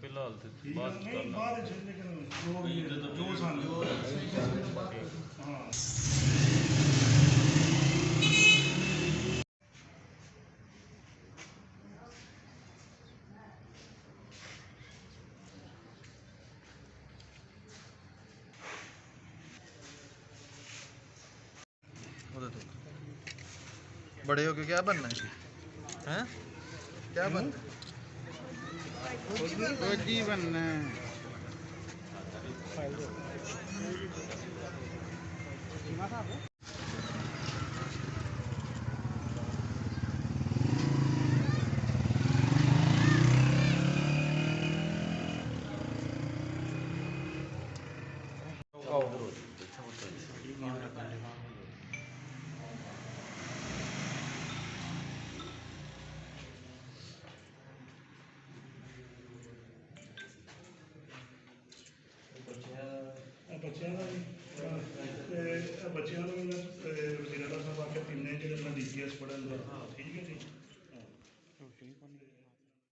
ਫਿਲਹਾਲ ਤੇ ਬਾਅਦ ਨਹੀਂ ਬਾਅਦ ਵਿੱਚ ਲੇਕਿਨ ਜੋ ਵੀ ਜੋ ਸਾਨੂੰ ਹਾਂ बड़े होके क्या बनना है? क्या बनना है? फौजी बनना है। ਬੱਚਿਆਂ ਨੂੰ ਵਜ਼ੀਰਾਲਾ ਸਾਹਿਬ ਆ ਕੇ ਤਿੰਨੇ ਜਿਹੜੇ ਡੀਪੀਐਸ ਪੜ੍ਹਨ